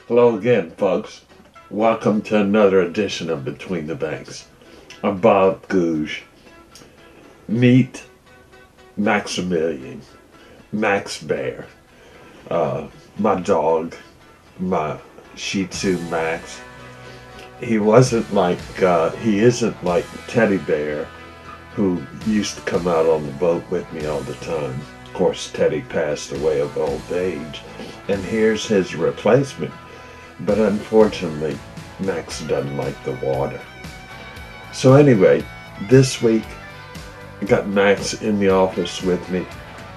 Hello again, folks. Welcome to another edition of Between the Banks. I'm Bob Gouge. Meet Maximilian, Max Bear, my dog, my Shih Tzu Max. He isn't like Teddy Bear, who used to come out on the boat with me all the time. Of course, Teddy passed away of old age, and here's his replacement. But unfortunately, Max doesn't like the water. So anyway, this week, I got Max in the office with me.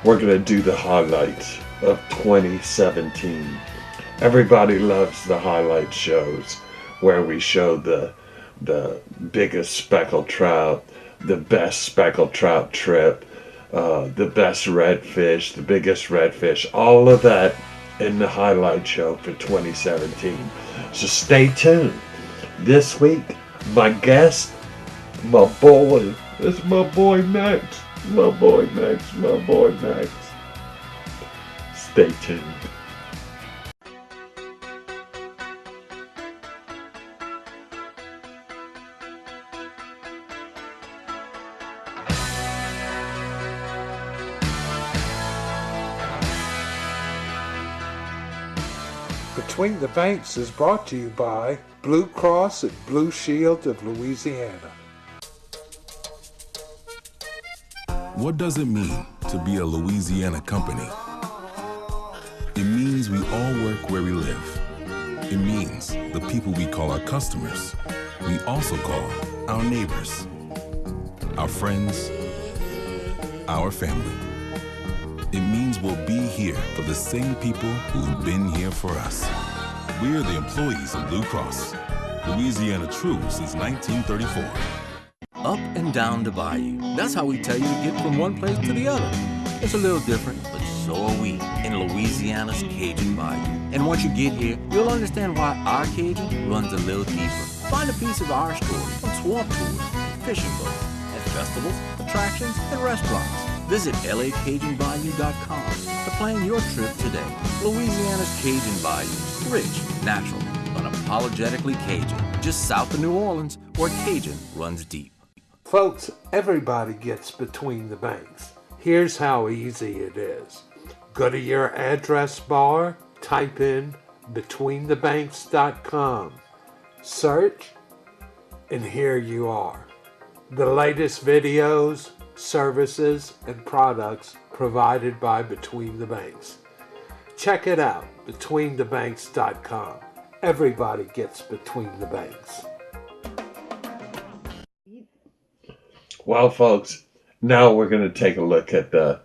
We're going to do the highlights of 2017. Everybody loves the highlight shows where we show the biggest speckled trout, the best speckled trout trip, the best redfish, the biggest redfish, all of that in the highlight show for 2017. So stay tuned. This week, my guest, my boy, it's my boy Max. My boy Max, my boy Max. Stay tuned. Between the Banks is brought to you by Blue Cross and Blue Shield of Louisiana. What does it mean to be a Louisiana company? It means we all work where we live. It means the people we call our customers, we also call our neighbors, our friends, our family. It means we'll be here for the same people who've been here for us. We're the employees of Blue Cross, Louisiana true since 1934. Up and down the bayou. That's how we tell you to get from one place to the other. It's a little different, but so are we in Louisiana's Cajun Bayou. And once you get here, you'll understand why our Cajun runs a little deeper. Find a piece of our story on swamp tours and fishing boats, at festivals, attractions, and restaurants. Visit lacajunbayou.com to plan your trip today. Louisiana's Cajun Bayou. Rich, natural, unapologetically Cajun. Just south of New Orleans, where Cajun runs deep. Folks, everybody gets between the banks. Here's how easy it is. Go to your address bar, type in betweenthebanks.com, search, and here you are. The latest videos, services, and products provided by Between the Banks. Check it out, betweenthebanks.com. Everybody gets between the banks. Well, folks, now we're going to take a look at the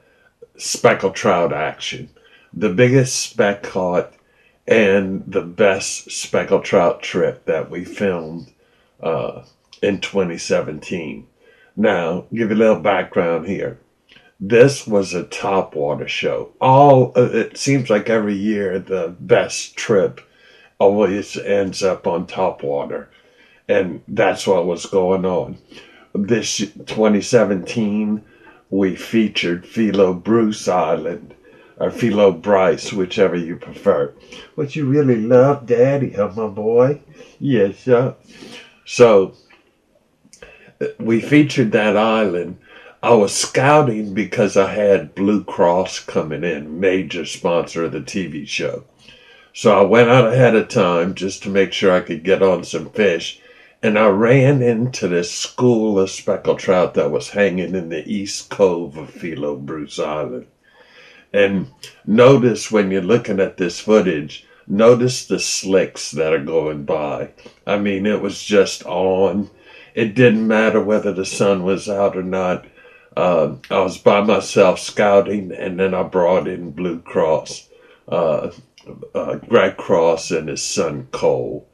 speckled trout action. The biggest speck caught and the best speckled trout trip that we filmed in 2017. Now, give you a little background here. This was a topwater show. It seems like every year the best trip always ends up on topwater, and that's what was going on. This 2017, we featured Philo Bruce Island, or Philo Bryce, whichever you prefer. What you really love, Daddy, huh, my boy? Yes, sir. So, we featured that island. I was scouting because I had Blue Cross coming in, major sponsor of the TV show. So I went out ahead of time just to make sure I could get on some fish. And I ran into this school of speckled trout that was hanging in the east cove of Philo Bruce Island. And notice when you're looking at this footage, notice the slicks that are going by. I mean, it was just on. It didn't matter whether the sun was out or not. I was by myself scouting, and then I brought in Blue Cross, Greg Cross and his son Cole.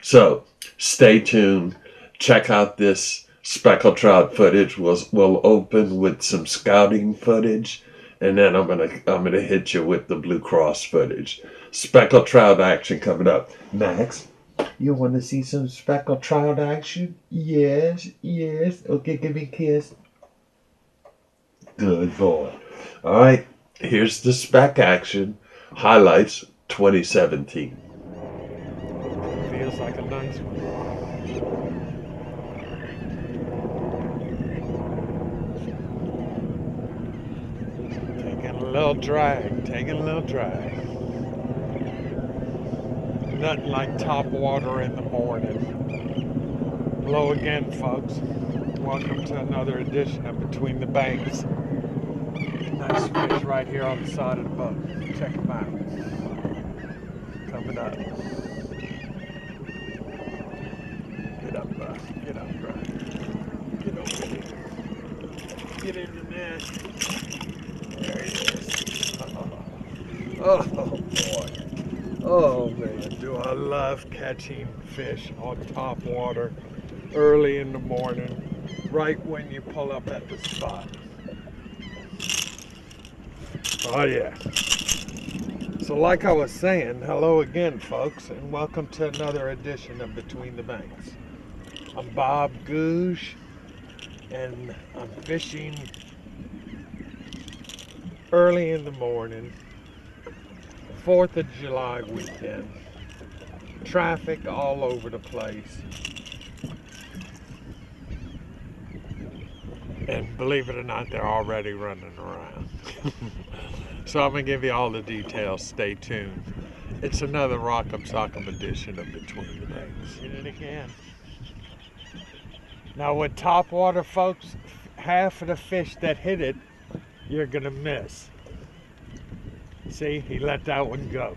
So stay tuned. Check out this speckled trout footage. We'll open with some scouting footage, and then I'm gonna hit you with the Blue Cross footage. Speckled trout action coming up. Max, you want to see some speckled trout action? Yes, yes. Okay, give me a kiss. Good boy. All right, here's the spec action highlights 2017. Looks like a nice one. Taking a little drag, Nothing like top water in the morning. Hello again, folks. Welcome to another edition of Between the Banks. Nice fish right here on the side of the boat. Check them out. Coming up. Get up, bud. Get up, bro. Get over here. Get in the net. There he is. Oh, boy. Oh, man. Do I love catching fish on top water early in the morning, right when you pull up at the spot. Oh, yeah. So like I was saying, hello again, folks, and welcome to another edition of Between the Banks. I'm Bob Googe, and I'm fishing early in the morning, 4th of July weekend. Traffic all over the place. And believe it or not, they're already running around. So I'm going to give you all the details. Stay tuned. It's another Rock'em Sock'em edition of Between the Banks. Hit it again. Now with top water, folks, half of the fish that hit it, you're going to miss. See, he let that one go.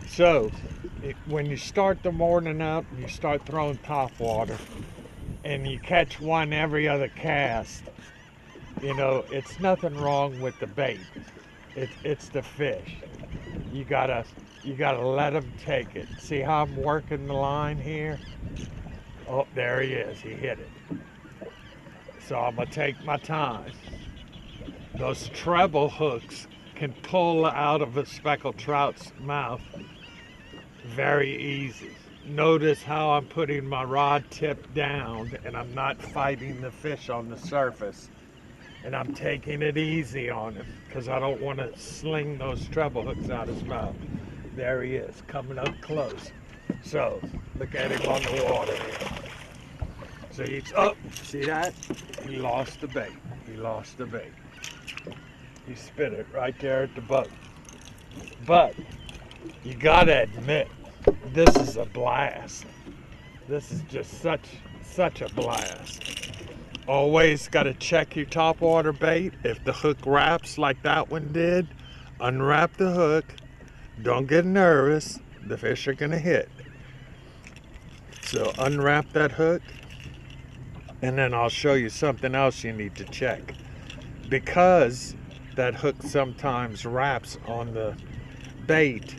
So, when you start the morning out and you start throwing top water, and you catch one every other cast, you know, it's nothing wrong with the bait. It's the fish. You gotta let them take it. See how I'm working the line here? Oh, there he is. He hit it. So I'm gonna take my time. Those treble hooks can pull out of a speckled trout's mouth very easy. Notice how I'm putting my rod tip down and I'm not fighting the fish on the surface. And I'm taking it easy on him because I don't want to sling those treble hooks out his mouth. There he is, coming up close. So, look at him on the water here. So he's up, see that? He lost the bait. He spit it right there at the boat. But, you gotta admit, this is a blast. This is just such a blast. Always got to check your topwater bait. If the hook wraps like that one did, unwrap the hook. Don't get nervous. The fish are going to hit. So unwrap that hook, and then I'll show you something else you need to check. Because that hook sometimes wraps on the bait,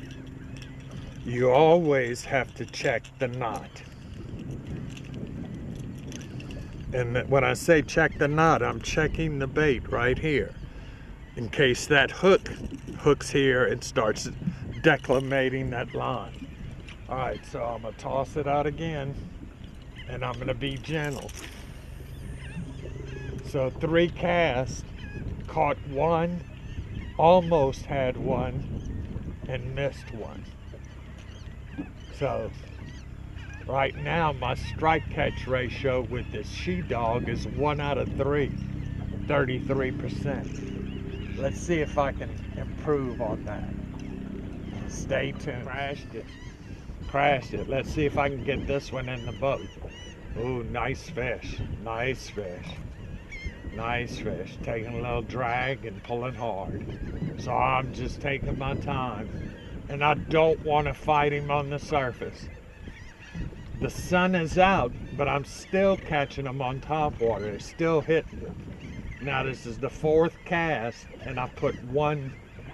you always have to check the knot. And when I say check the knot, I'm checking the bait right here. In case that hook hooks here and starts declimating that line. All right, so I'm gonna toss it out again, and I'm gonna be gentle. So 3 casts, caught one, almost had one, and missed one. So right now my strike catch ratio with this she-dog is 1 out of 3, 33%. Let's see if I can improve on that. Stay tuned. Crashed it. Let's see if I can get this one in the boat. Ooh, nice fish. Taking a little drag and pulling hard. So I'm just taking my time. And I don't want to fight him on the surface. The sun is out, but I'm still catching them on top water. They're still hitting them. Now this is the 4th cast, and I put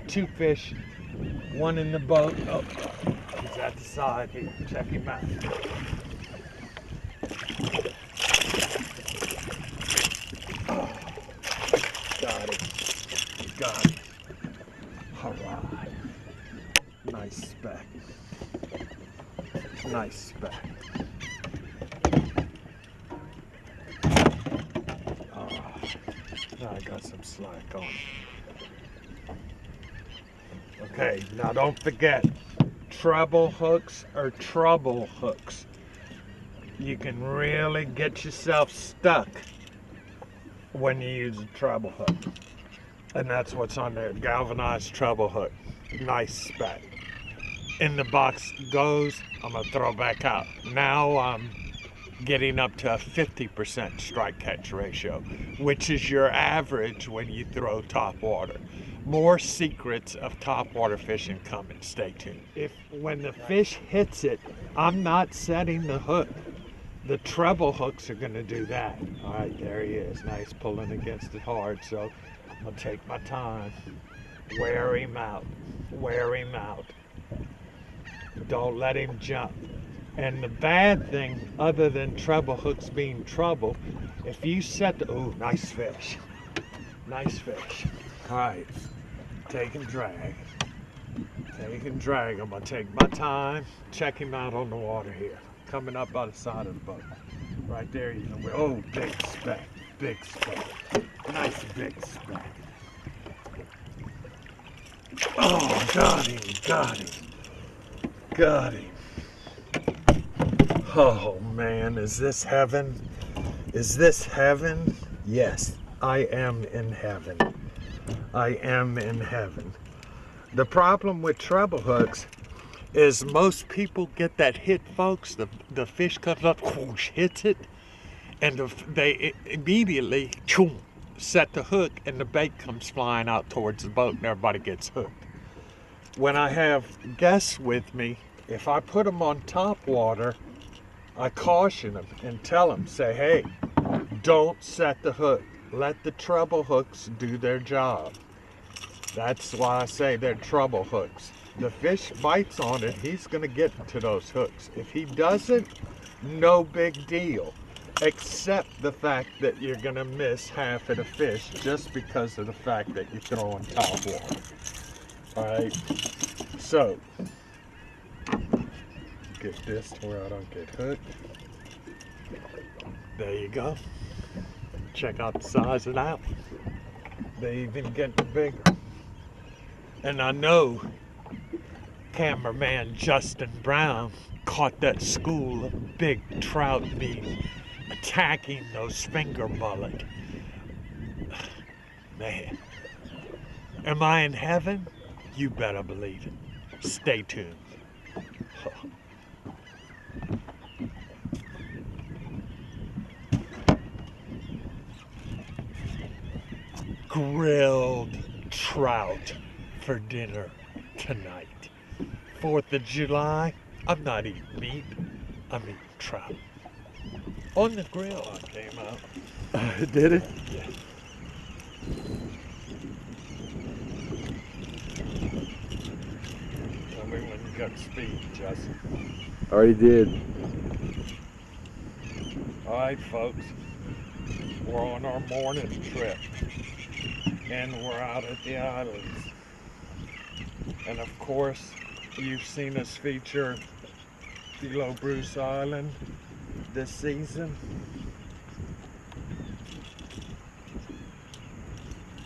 2 fish, one in the boat. Oh, he's at the side here. Check him out. Oh, got it. All right. Nice speck. I got some slack on. Okay, now don't forget, treble hooks or trouble hooks. You can really get yourself stuck when you use a treble hook. And that's what's on there, galvanized treble hook. Nice spec. In the box goes, I'm gonna throw back out. Now I'm getting up to a 50% strike catch ratio, which is your average when you throw top water. More secrets of top water fishing coming, stay tuned. When the fish hits it, I'm not setting the hook. The treble hooks are gonna do that. All right, there he is, nice pulling against it hard, so I'm gonna take my time. Wear him out, wear him out. Don't let him jump. And the bad thing, other than treble hooks being trouble, if you set the, ooh, nice fish. Nice fish. All right, take and drag. Take and drag. I'm gonna take my time, check him out on the water here. Coming up by the side of the boat. Right there, you know, oh, big speck, big speck. Nice big speck. Oh, got him, got him. Got him. Oh man, is this heaven? Is this heaven? Yes, I am in heaven. I am in heaven. The problem with treble hooks is most people get that hit, folks. The fish comes up, whoosh, hits it, and they immediately set the hook, and the bait comes flying out towards the boat, and everybody gets hooked. When I have guests with me, if I put them on top water, I caution them and tell them, say, hey, don't set the hook. Let the treble hooks do their job. That's why I say they're treble hooks. The fish bites on it, he's gonna get to those hooks. If he doesn't, no big deal, except the fact that you're gonna miss half of the fish just because of the fact that you're throwing top water. All right, so get this to where I don't get hooked. There you go. Check out the size of that one. They even getting bigger. And I know cameraman Justin Brown caught that school of big trout being attacking those finger mullet. Man, am I in heaven? You better believe it. Stay tuned. Grilled trout for dinner tonight. 4th of July, I'm not eating meat, I'm eating trout. On the grill, I came out. Did it? Yeah. Tell me when you got speed, Justin. Already did. All right, folks, we're on our morning trip, and we're out at the islands. And of course, you've seen us feature below Bruce Island this season.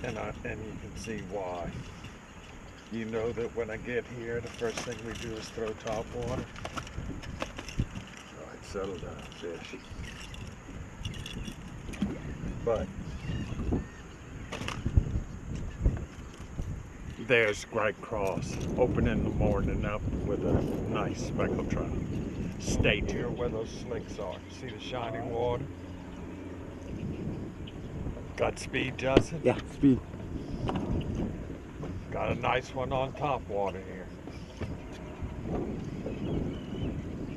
And you can see why. You know that when I get here, the first thing we do is throw top water. All right, settle down, fish. But there's Great Cross, opening the morning up with a nice speckled trout. Stay tuned where those slicks are. See the shining water? Got speed, Justin? Yeah, speed. Got a nice one on top water here.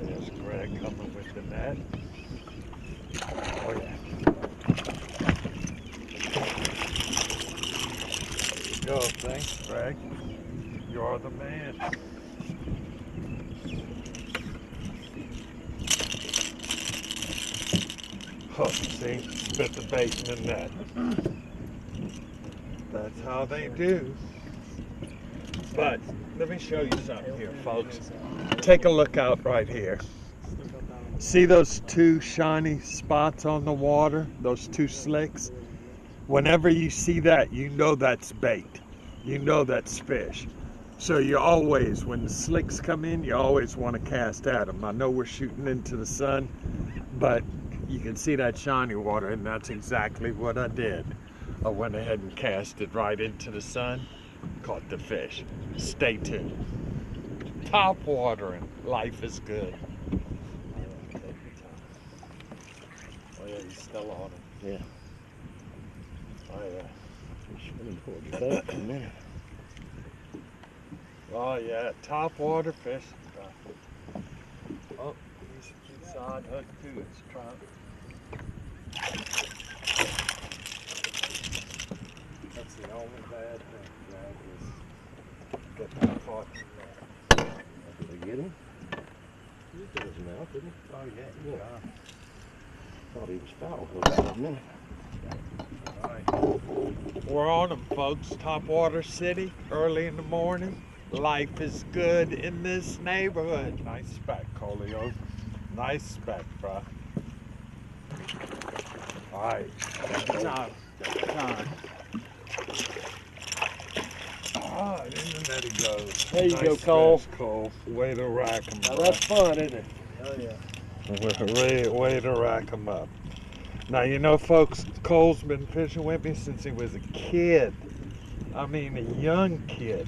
There's Greg coming with the net. Oh yeah. Go, thanks, Greg. You're the man. Hook, see? Spit the bait in the net. That's how they do. But let me show you something here, folks. Take a look out right here. See those two shiny spots on the water? Those two slicks? Whenever you see that, you know that's bait. You know that's fish. So you always, when the slicks come in, you always want to cast at them. I know we're shooting into the sun, but you can see that shiny water, and that's exactly what I did. I went ahead and cast it right into the sun, caught the fish. Stay tuned. Top watering, life is good. Oh yeah, he's still on it. Yeah. Oh yeah. Swimming towards your boat in a minute. Oh yeah, top water fish. Oh, he's side hook too. It's trout. That's the only bad thing, Jack, is get that caught in there. Did we get him? He put his mouth, didn't he? Oh yeah, yeah. Thought he was foul hooked for a minute. All right. We're on them, folks. Topwater City, early in the morning. Life is good in this neighborhood. Nice speck, Colio. Nice speck, bro. All right. Time. Ah, in the net he goes. There you Nice go, Cole. fish, Cole. Way to rack him Now up. that's fun, isn't it? Oh yeah. Way to rack him up. Now, you know, folks, Cole's been fishing with me since he was a kid. I mean, a young kid.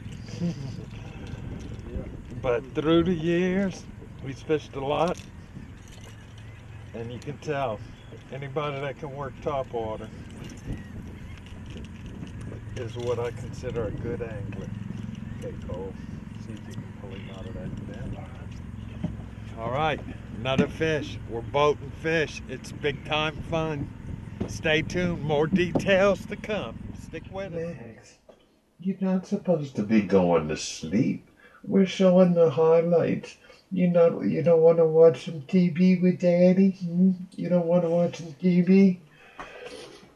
But through the years, he's fished a lot. And you can tell, anybody that can work topwater is what I consider a good angler. Okay, Cole, see if you can pull him out of that net. All right, another fish. We're boating fish. It's big time fun. Stay tuned, more details to come. Stick with it. Max, you're not supposed to be going to sleep. We're showing the highlights. You don't want to watch some TV with Daddy? You don't want to watch some TV?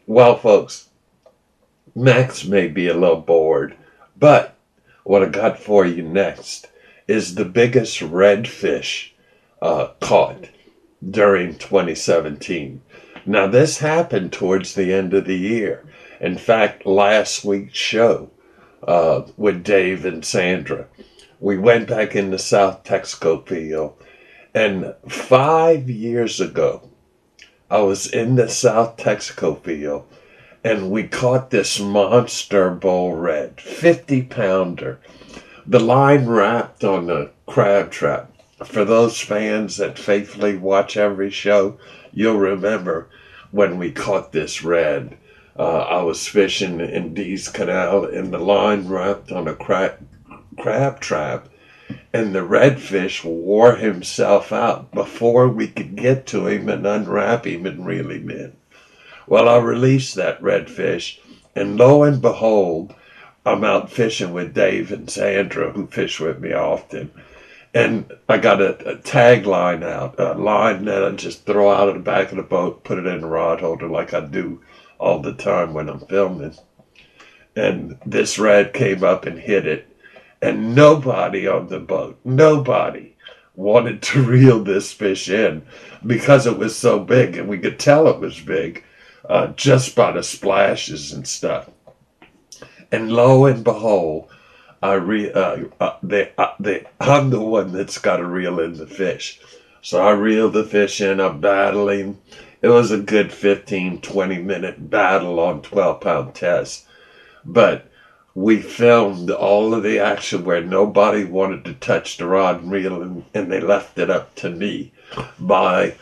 Well, folks, Max may be a little bored, but what I got for you next is the biggest redfish caught during 2017. Now, this happened towards the end of the year. In fact, last week's show with Dave and Sandra, we went back in the South Texaco field, and 5 years ago, I was in the South Texaco field, and we caught this monster bull red, 50-pounder. The line wrapped on the crab trap. For those fans that faithfully watch every show, you'll remember when we caught this red. I was fishing in Dee's Canal, and the line wrapped on a crab trap, and the redfish wore himself out before we could get to him and unwrap him and reel him in. Well, I released that redfish, and lo and behold, I'm out fishing with Dave and Sandra, who fish with me often. And I got a tag line out, a line that I just throw out of the back of the boat, put it in the rod holder like I do all the time when I'm filming. And this red came up and hit it. And nobody on the boat, nobody wanted to reel this fish in because it was so big. And we could tell it was big just by the splashes and stuff. And lo and behold, I'm the one that's got to reel in the fish. So I reeled the fish in, I'm battling. It was a good 15, 20-minute battle on 12-pound test. But we filmed all of the action where nobody wanted to touch the rod and reel, and they left it up to me. My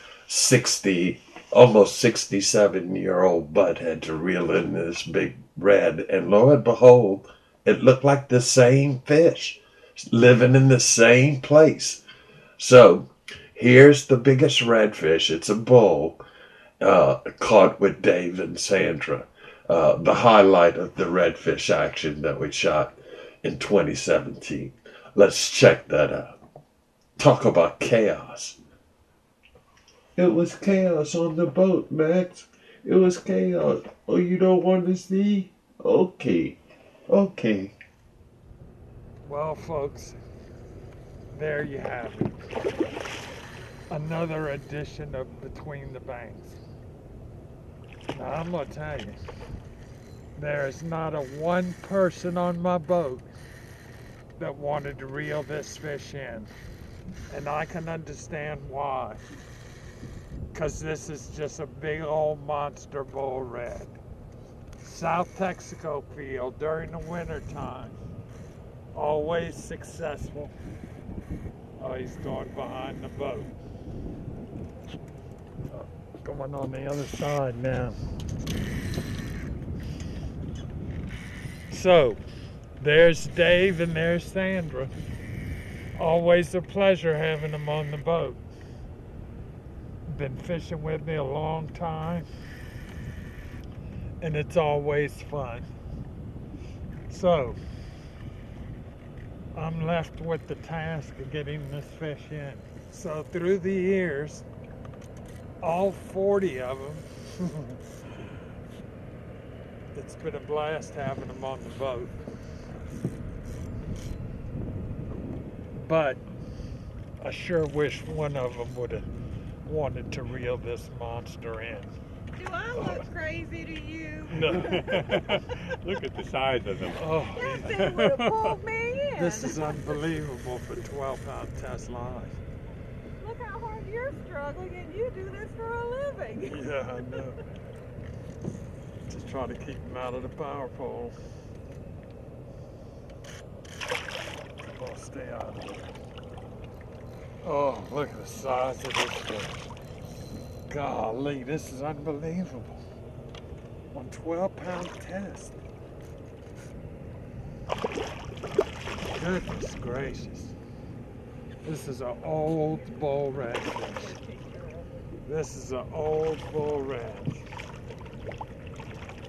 almost 67-year-old butt had to reel in this big red, and lo and behold, it looked like the same fish living in the same place. So here's the biggest redfish. It's a bull caught with Dave and Sandra. The highlight of the redfish action that we shot in 2017. Let's check that out. Talk about chaos. It was chaos on the boat, Max. It was chaos. Oh, you don't want to see? Okay. Well, folks, there you have it. Another edition of Between the Banks. Now, I'm going to tell you, there is not a one person on my boat that wanted to reel this fish in. And I can understand why. Because this is just a big old monster bull red. South Texaco field during the winter time. Always successful. Oh, he's going behind the boat. Going on the other side now. So, there's Dave and there's Sandra. Always a pleasure having them on the boat. Been fishing with me a long time, and it's always fun. So, I'm left with the task of getting this fish in. So through the years, all 40 of them, it's been a blast having them on the boat. But I sure wish one of them would have wanted to reel this monster in. Do I look crazy to you? No. Look at the size of them. Oh, That thing would have pulled me in. this is unbelievable for 12-pound test live. Look how hard you're struggling, and you do this for a living. Yeah, I know. Just trying to keep him out of the power pole. I'll stay out of it. Oh, look at the size of this fish. Golly, this is unbelievable. On 12-pound test. Goodness gracious. This is an old bull red fish. This is an old bull red.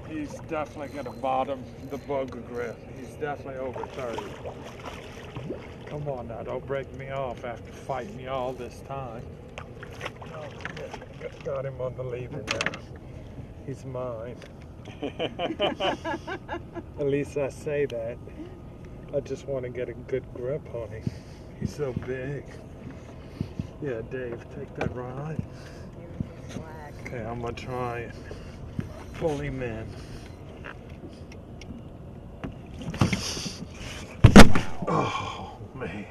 He's definitely going to bottom the booger grip. He's definitely over 30. Come on now, don't break me off after fighting me all this time. Oh, yeah, got him on the lever now. He's mine. At least I say that. I just want to get a good grip on him. He's so big. Yeah, Dave, take that ride. Okay, I'm gonna try and pull him in. Oh man,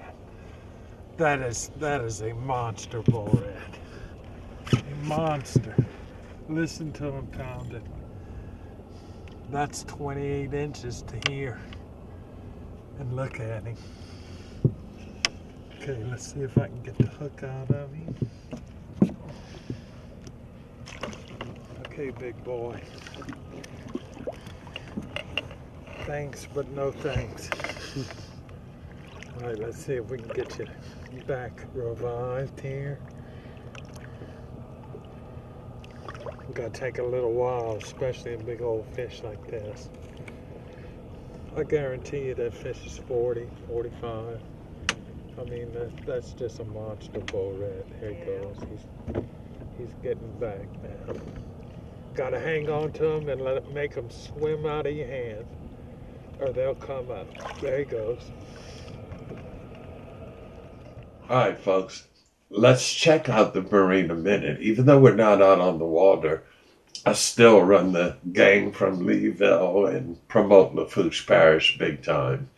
that is a monster bull red. A monster. Listen to him pound it. That's 28 inches to here. And look at him. Okay, let's see if I can get the hook out of him. Okay, big boy. Thanks, but no thanks. All right, let's see if we can get you back revived here. Gotta take a little while, especially a big old fish like this. I guarantee you that fish is 40, 45. I mean, that's just a monster bull red. Here he goes. He's getting back now. Gotta hang on to him and make them swim out of your hand, or they'll come up. There he goes. All right, folks, let's check out the Marina Minute. Even though we're not out on the water, I still run the gang from Leeville and promote Lafourche Parish big time.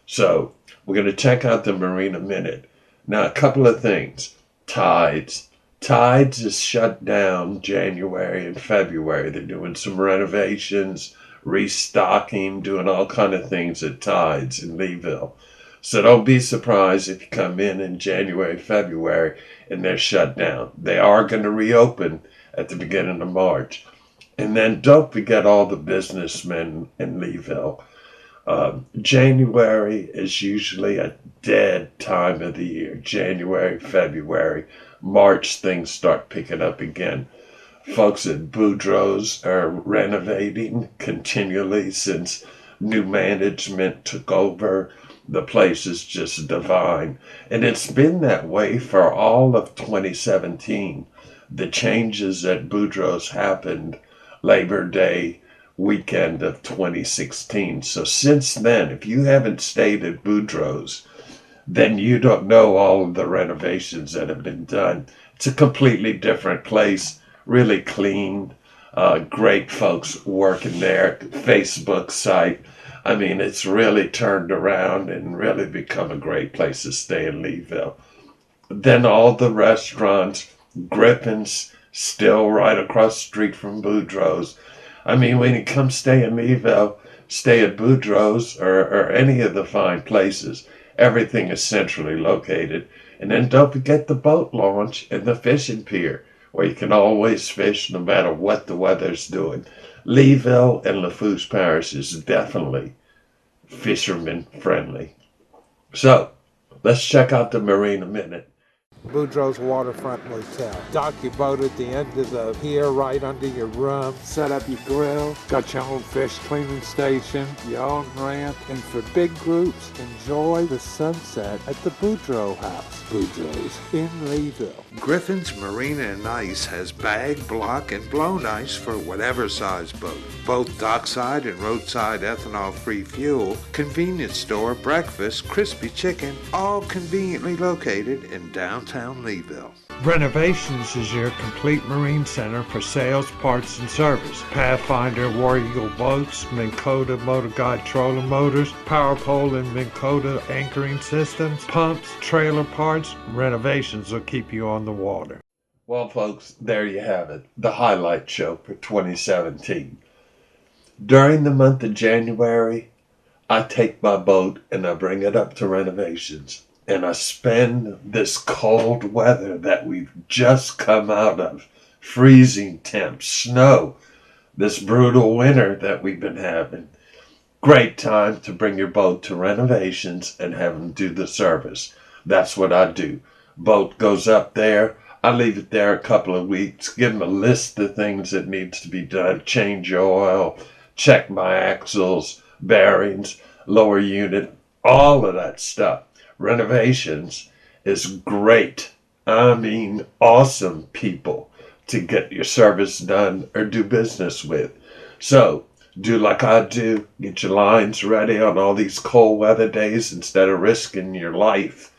So we're going to check out the Marina Minute. Now, a couple of things. Tides. Tides is shut down January and February. They're doing some renovations, restocking, doing all kind of things at Tides in Leeville. So don't be surprised if you come in January, February, and they're shut down. They are going to reopen at the beginning of March. And then don't forget all the businessmen in Leeville. January is usually a dead time of the year. January, February, March, things start picking up again. Folks at Boudreaux's are renovating continually since new management took over. The place is just divine. And it's been that way for all of 2017. The changes at Boudreaux's happened Labor Day weekend of 2016. So since then, if you haven't stayed at Boudreaux's, then you don't know all of the renovations that have been done. It's a completely different place, really clean, great folks working there. Facebook site. I mean, it's really turned around and really become a great place to stay in Leeville. Then all the restaurants, Griffin's still right across the street from Boudreaux's. I mean, when you come stay in Leeville, stay at Boudreaux's or any of the fine places. Everything is centrally located. And then don't forget the boat launch and the fishing pier, where you can always fish no matter what the weather's doing. Leeville and Lafourche Parish is definitely fisherman friendly. So, let's check out the Marina Minute. Boudreaux's Waterfront Motel. Dock your boat at the end of the pier right under your room. Set up your grill. Got your own fish cleaning station, your own ramp. And for big groups, enjoy the sunset at the Boudreaux House. Boudreaux's in Leeville. Griffin's Marina and Ice has bag, block, and blown ice for whatever size boat. Both dockside and roadside ethanol-free fuel, convenience store, breakfast, crispy chicken, all conveniently located in downtown Leeville. Renovations is your complete marine center for sales, parts, and service. Pathfinder, War Eagle boats, Minn Kota Motor Guide trolling motors, Power Pole and Minn Kota anchoring systems, pumps, trailer parts. Renovations will keep you on the water. Well, folks, there you have it. The highlight show for 2017. During the month of January, I take my boat and I bring it up to renovations. And I spend this cold weather that we've just come out of, freezing temps, snow, this brutal winter that we've been having. Great time to bring your boat to renovations and have them do the service. That's what I do. Boat goes up there. I leave it there a couple of weeks, give them a list of things that needs to be done, change your oil, check my axles, bearings, lower unit, all of that stuff. Renovations is great. I mean, awesome people to get your service done or do business with. So, do like I do. Get your lines ready on all these cold weather days instead of risking your life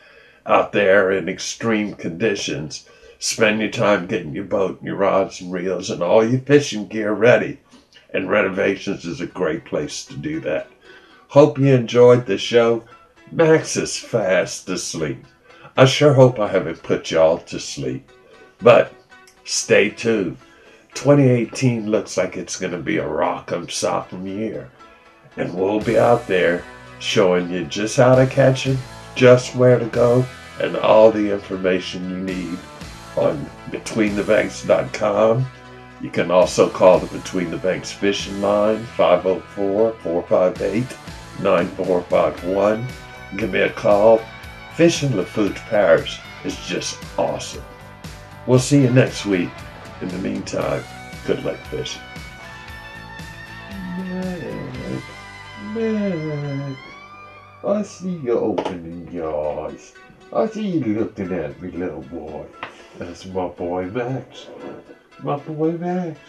out there in extreme conditions. Spend your time getting your boat and your rods and reels and all your fishing gear ready. And renovations is a great place to do that. Hope you enjoyed the show. Max is fast asleep. I sure hope I haven't put y'all to sleep. But stay tuned. 2018 looks like it's going to be a rock'em sock'em year. And we'll be out there showing you just how to catch 'em, just where to go, and all the information you need on BetweenTheBanks.com. You can also call the Between the Banks fishing line, 504-458-9451. Give me a call. Fishing Lafourche Parish is just awesome. We'll see you next week. In the meantime, good luck fishing. Mac, I see you opening your eyes. I see you looking at me, little boy. That's my boy Max. My boy Max.